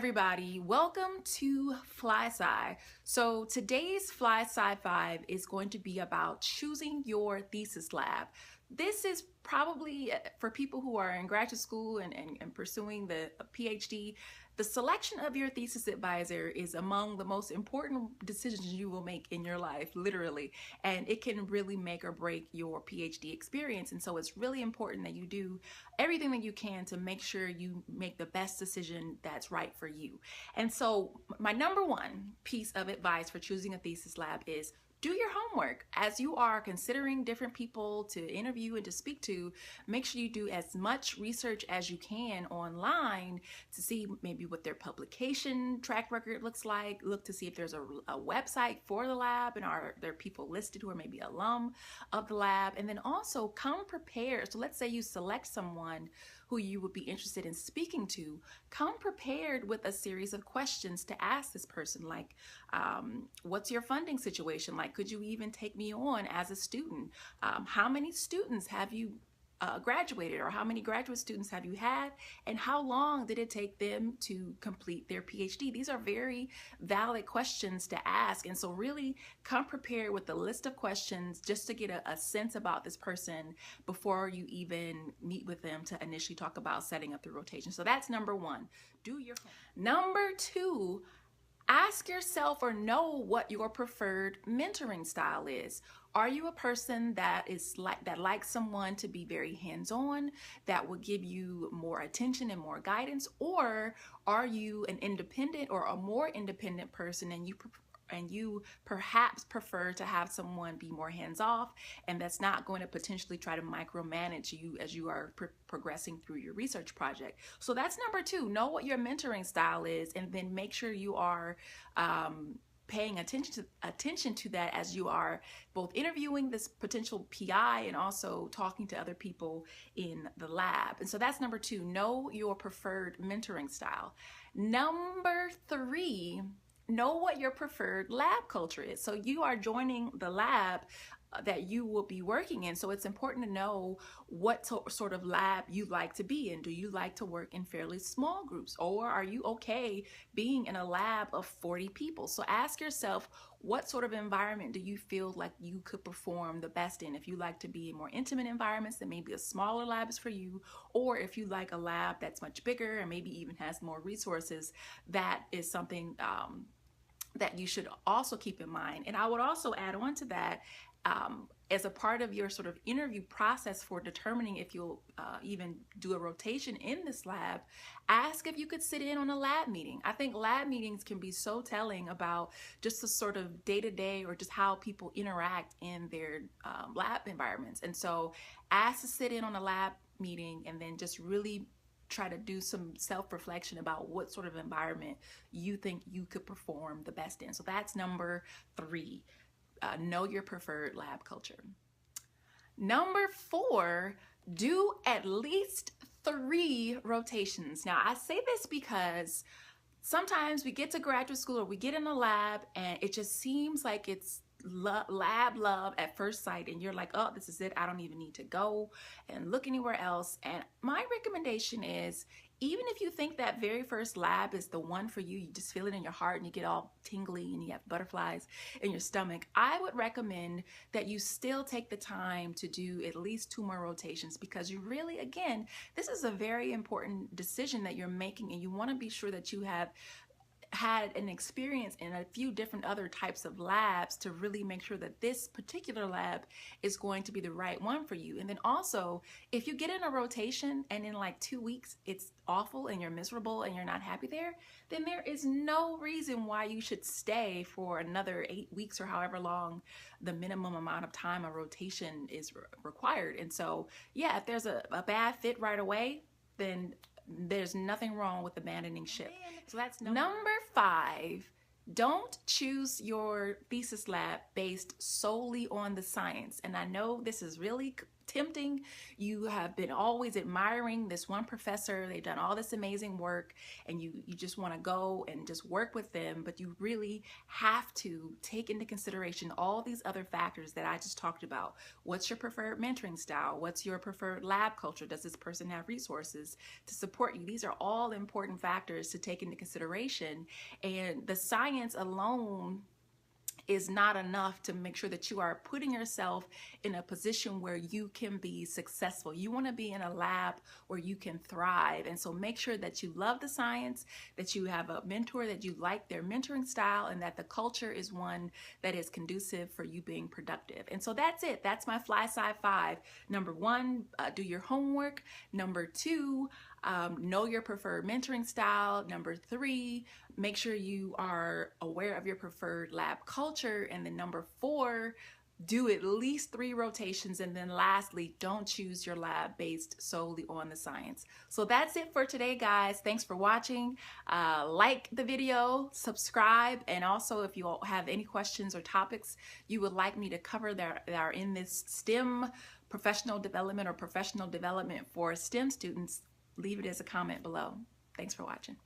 everybody, welcome to Fly Sci. So today's Fly Sci 5 is going to be about choosing your thesis lab. This is probably for people who are in graduate school and pursuing the PhD. The selection of your thesis advisor is among the most important decisions you will make in your life, literally, and it can really make or break your PhD experience. And so it's really important that you do everything that you can to make sure you make the best decision that's right for you. And so my number one piece of advice for choosing a thesis lab is do your homework. As you are considering different people to interview and to speak to, make sure you do as much research as you can online to see maybe what their publication track record looks like. Look to see if there's a website for the lab and are there people listed who are maybe alum of the lab. And then also come prepared. So let's say you select someone who you would be interested in speaking to, come prepared with a series of questions to ask this person, like, what's your funding situation like? Could you even take me on as a student? How many students have you graduated, or how many graduate students have you had, and how long did it take them to complete their PhD? These are very valid questions to ask, and so really come prepared with a list of questions just to get a sense about this person before you even meet with them to initially talk about setting up the rotation. So that's number one. Do your homework. Number two, ask yourself or know what your preferred mentoring style is. Are you a person that likes someone to be very hands-on, that will give you more attention and more guidance, or are you an independent or a more independent person and you perhaps prefer to have someone be more hands-off and that's not going to potentially try to micromanage you as you are progressing through your research project? So that's number two. Know what your mentoring style is, and then make sure you are paying attention to that as you are both interviewing this potential PI and also talking to other people in the lab. And so that's number two. Know your preferred mentoring style. Number three, know what your preferred lab culture is. So you are joining the lab that you will be working in. So it's important to know what sort of lab you like to be in. Do you like to work in fairly small groups, or are you okay being in a lab of 40 people? So ask yourself, what sort of environment do you feel like you could perform the best in? If you like to be in more intimate environments, then maybe a smaller lab is for you. Or if you like a lab that's much bigger and maybe even has more resources, that is something that you should also keep in mind. And I would also add on to that, as a part of your sort of interview process for determining if you'll even do a rotation in this lab, ask if you could sit in on a lab meeting. I think lab meetings can be so telling about just the sort of day-to-day or just how people interact in their lab environments. And so ask to sit in on a lab meeting and then just really try to do some self-reflection about what sort of environment you think you could perform the best in. So that's number three. Know your preferred lab culture. Number four, do at least 3 rotations. Now, I say this because sometimes we get to graduate school or we get in a lab and it just seems like it's lab love at first sight, and you're like, oh, this is it, I don't even need to go and look anywhere else. And my recommendation is, even if you think that very first lab is the one for you, you just feel it in your heart and you get all tingly and you have butterflies in your stomach, I would recommend that you still take the time to do at least 2 more rotations, because you really, again, this is a very important decision that you're making, and you want to be sure that you have had an experience in a few different other types of labs to really make sure that this particular lab is going to be the right one for you. And then also, if you get in a rotation and in like 2 weeks it's awful and you're miserable and you're not happy there, then there is no reason why you should stay for another 8 weeks or however long the minimum amount of time a rotation is required. And so yeah, if there's a bad fit right away, then there's nothing wrong with abandoning ship. So that's number 5. Don't choose your thesis lab based solely on the science. And I know this is really tempting. You have been always admiring this one professor. They've done all this amazing work, and you just want to go and just work with them, but you really have to take into consideration all these other factors that I just talked about. What's your preferred mentoring style? What's your preferred lab culture? Does this person have resources to support you? These are all important factors to take into consideration, and the science alone is not enough to make sure that you are putting yourself in a position where you can be successful. You want to be in a lab where you can thrive. And so make sure that you love the science, that you have a mentor, that you like their mentoring style, and that the culture is one that is conducive for you being productive. And so that's it. That's my Fly Sci 5. Number one, do your homework. Number two, know your preferred mentoring style. Number three, make sure you are aware of your preferred lab culture. And then number four, do at least 3 rotations. And then lastly, don't choose your lab based solely on the science. So that's it for today, guys. Thanks for watching. Like the video, subscribe, and also if you all have any questions or topics you would like me to cover that are in this STEM professional development or professional development for STEM students, leave it as a comment below. Thanks for watching.